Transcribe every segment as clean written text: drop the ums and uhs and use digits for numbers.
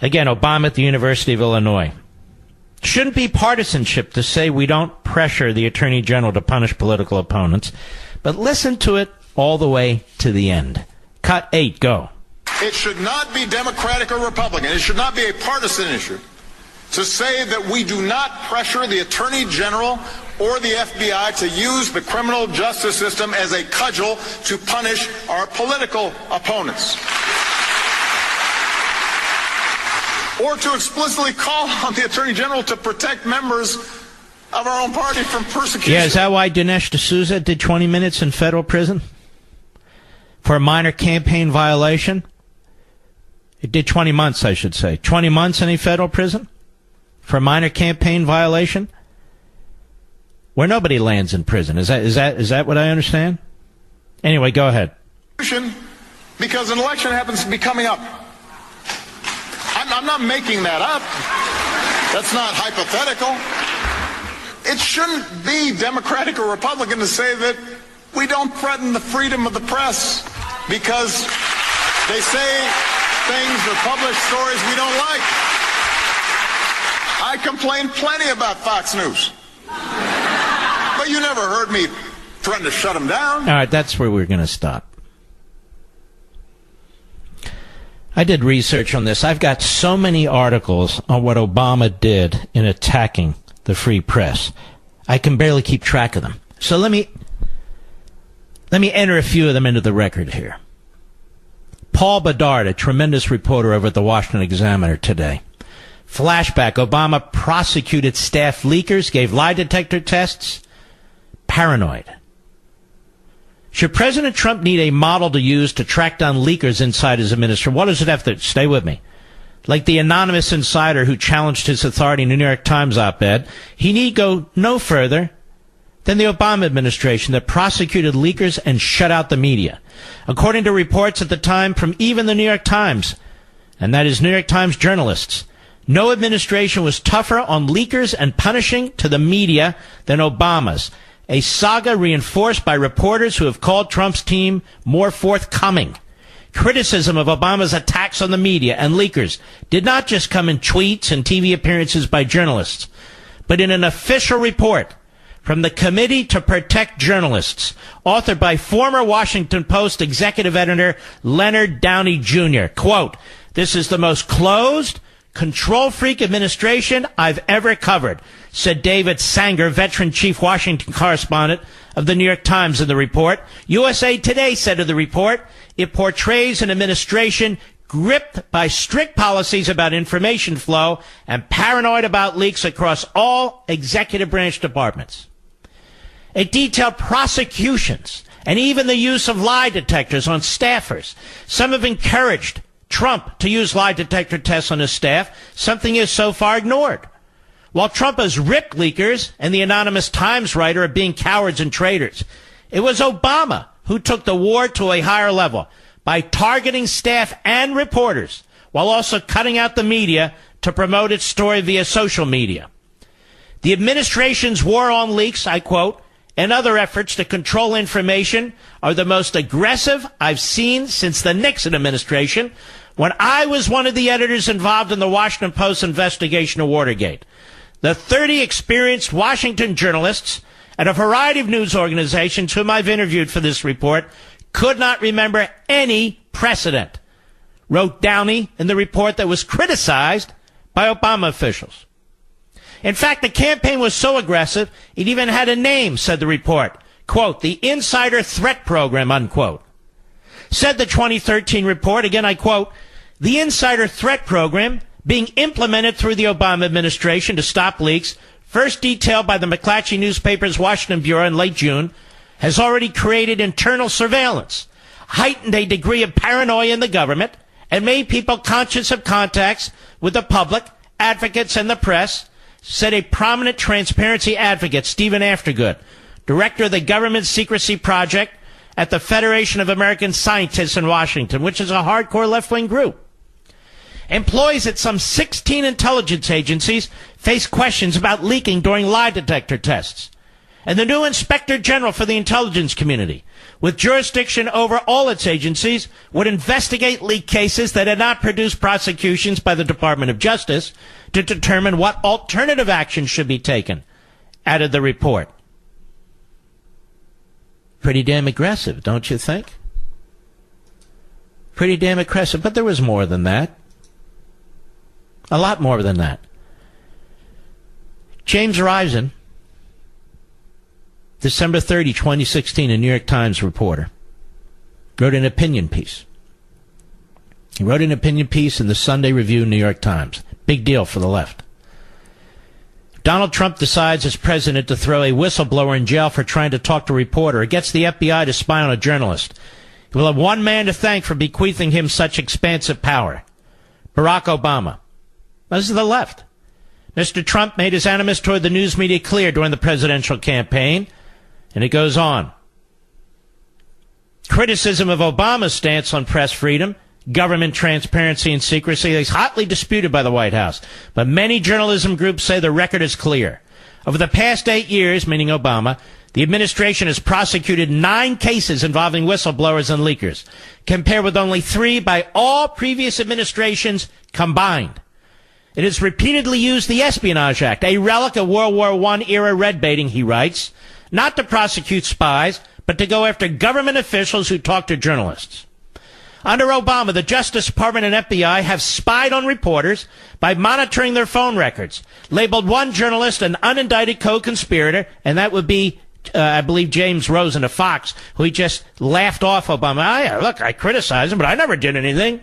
Again, Obama at the University of Illinois. Shouldn't be partisanship to say we don't pressure the Attorney General to punish political opponents, but listen to it all the way to the end. Cut 8, go. It should not be Democratic or Republican. It should not be a partisan issue to say that we do not pressure the Attorney General or the FBI to use the criminal justice system as a cudgel to punish our political opponents, or to explicitly call on the Attorney General to protect members of our own party from persecution. Yeah, is that why Dinesh D'Souza did 20 minutes in federal prison? For a minor campaign violation? It did 20 months, I should say. 20 months in a federal prison? For a minor campaign violation? Where nobody lands in prison. Is that what I understand? Anyway, go ahead. Because an election happens to be coming up. I'm not making that up. That's not hypothetical. It shouldn't be Democratic or Republican to say that we don't threaten the freedom of the press because they say things or publish stories we don't like. I complain plenty about Fox News. But you never heard me threaten to shut them down. All right, that's where we're going to stop. I did research on this. I've got so many articles on what Obama did in attacking the free press. I can barely keep track of them. So let me enter a few of them into the record here. Paul Bedard, a tremendous reporter over at the Washington Examiner today. Flashback, Obama prosecuted staff leakers, gave lie detector tests. Paranoid. Should President Trump need a model to use to track down leakers inside his administration? What does it have to, stay with me, like the anonymous insider who challenged his authority in the New York Times op-ed, he need go no further than the Obama administration that prosecuted leakers and shut out the media. According to reports at the time from even the New York Times, and that is New York Times journalists, no administration was tougher on leakers and punishing to the media than Obama's. A saga reinforced by reporters who have called Trump's team more forthcoming. Criticism of Obama's attacks on the media and leakers did not just come in tweets and TV appearances by journalists, but in an official report from the Committee to Protect Journalists, authored by former Washington Post executive editor Leonard Downey Jr. Quote, "This is the most closed, control-freak administration I've ever covered," said David Sanger, veteran chief Washington correspondent of the New York Times in the report. USA Today said of the report, it portrays an administration gripped by strict policies about information flow and paranoid about leaks across all executive branch departments. It detailed prosecutions and even the use of lie detectors on staffers. Some have encouraged Trump to use lie detector tests on his staff, something he has so far ignored. While Trump has ripped leakers and the anonymous Times writer of being cowards and traitors, it was Obama who took the war to a higher level by targeting staff and reporters while also cutting out the media to promote its story via social media. The administration's war on leaks, I quote, and other efforts to control information are the most aggressive I've seen since the Nixon administration, when I was one of the editors involved in the Washington Post investigation of Watergate. The 30 experienced Washington journalists at a variety of news organizations whom I've interviewed for this report could not remember any precedent, wrote Downey in the report that was criticized by Obama officials. In fact, the campaign was so aggressive, it even had a name, said the report. Quote, the Insider Threat Program, unquote. Said the 2013 report, again I quote, the Insider Threat Program being implemented through the Obama administration to stop leaks, first detailed by the McClatchy newspaper's Washington Bureau in late June, has already created internal surveillance, heightened a degree of paranoia in the government, and made people conscious of contacts with the public, advocates, and the press, said a prominent transparency advocate, Stephen Aftergood, director of the Government Secrecy Project at the Federation of American Scientists in Washington, which is a hardcore left-wing group. Employees at some 16 intelligence agencies face questions about leaking during lie detector tests. and the new Inspector General for the intelligence community, with jurisdiction over all its agencies, would investigate leak cases that had not produced prosecutions by the Department of Justice to determine what alternative action should be taken, added the report. Pretty damn aggressive, don't you think? Pretty damn aggressive, but there was more than that. A lot more than that. James Risen, December 30, 2016, a New York Times reporter, wrote an opinion piece. He wrote an opinion piece in the Sunday Review, New York Times. Big deal for the left. Donald Trump decides as president to throw a whistleblower in jail for trying to talk to a reporter. It gets the FBI to spy on a journalist. He will have one man to thank for bequeathing him such expansive power: Barack Obama. This is the left. Mr. Trump made his animus toward the news media clear during the presidential campaign. And it goes on. Criticism of Obama's stance on press freedom, government transparency and secrecy is hotly disputed by the White House. But many journalism groups say the record is clear. Over the past 8 years, meaning Obama, the administration has prosecuted 9 cases involving whistleblowers and leakers, compared with only 3 by all previous administrations combined. It has repeatedly used the Espionage Act, a relic of World War I era red baiting, he writes, not to prosecute spies, but to go after government officials who talk to journalists. Under Obama, the Justice Department and FBI have spied on reporters by monitoring their phone records, labeled one journalist an unindicted co-conspirator, and that would be, I believe, James Rosen of Fox, who he just laughed off Obama. Look, I criticize him, but I never did anything.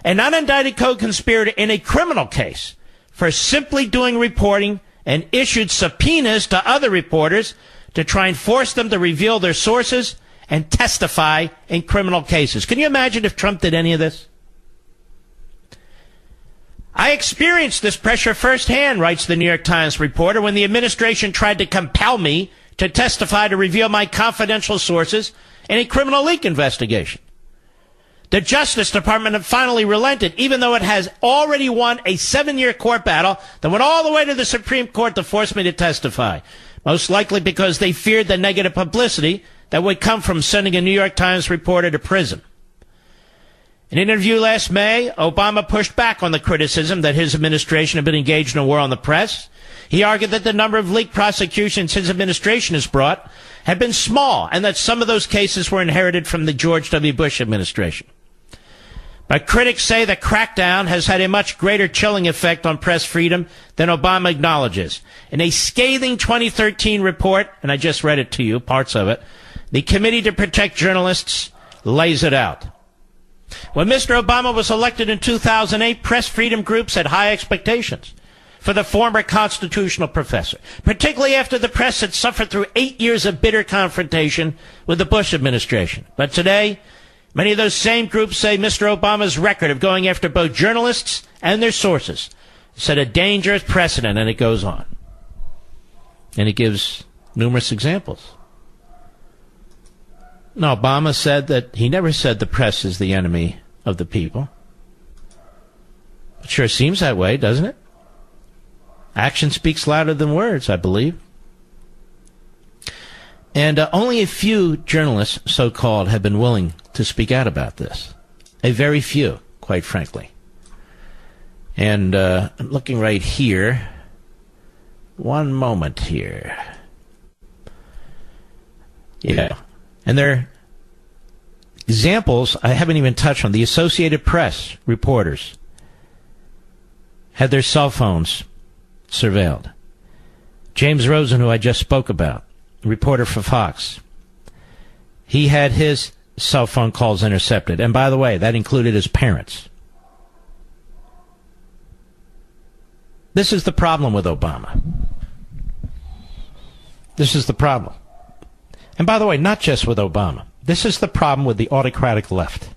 An unindicted co-conspirator in a criminal case for simply doing reporting, and issued subpoenas to other reporters to try and force them to reveal their sources and testify in criminal cases. Can you imagine if Trump did any of this? I experienced this pressure firsthand, writes the New York Times reporter, when the administration tried to compel me to testify to reveal my confidential sources in a criminal leak investigation. The Justice Department had finally relented, even though it has already won a 7-year court battle that went all the way to the Supreme Court to force me to testify, most likely because they feared the negative publicity that would come from sending a New York Times reporter to prison. In an interview last May, Obama pushed back on the criticism that his administration had been engaged in a war on the press. He argued that the number of leaked prosecutions his administration has brought had been small, and that some of those cases were inherited from the George W. Bush administration. But critics say the crackdown has had a much greater chilling effect on press freedom than Obama acknowledges. In a scathing 2013 report, and I just read it to you, parts of it, the Committee to Protect Journalists lays it out. When Mr. Obama was elected in 2008, press freedom groups had high expectations for the former constitutional professor, particularly after the press had suffered through 8 years of bitter confrontation with the Bush administration. But today, many of those same groups say Mr. Obama's record of going after both journalists and their sources set a dangerous precedent, and it goes on. And it gives numerous examples. No, Obama said that he never said the press is the enemy of the people. It sure seems that way, doesn't it? Action speaks louder than words, I believe. And only a few journalists, so-called, have been willing to speak out about this. A very few, quite frankly. And I'm looking right here. One moment here. Yeah. And there are examples I haven't even touched on. The Associated Press reporters had their cell phones surveilled. James Rosen, who I just spoke about, reporter for Fox, he had his cell phone calls intercepted. And by the way, that included his parents. This is the problem with Obama. This is the problem. And by the way, not just with Obama. This is the problem with the autocratic left.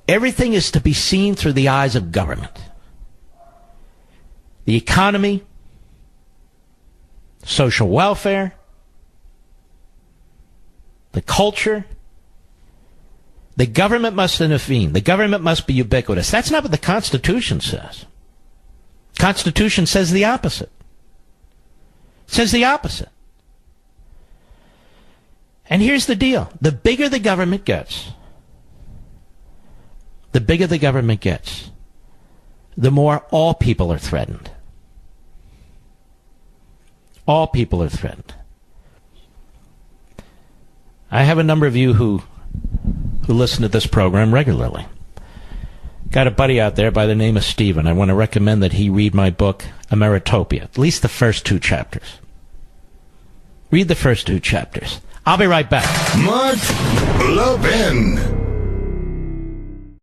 Everything is to be seen through the eyes of government. The economy, social welfare, the culture. The government must intervene. The government must be ubiquitous. That's not what the Constitution says. The Constitution says the opposite. It says the opposite. And here's the deal. The bigger the government gets, the more all people are threatened. All people are threatened. I have a number of you who listen to this program regularly. Got a buddy out there by the name of Stephen. I want to recommend that he read my book, Ameritopia, at least the first 2 chapters. Read the first 2 chapters. I'll be right back. Mark Levin.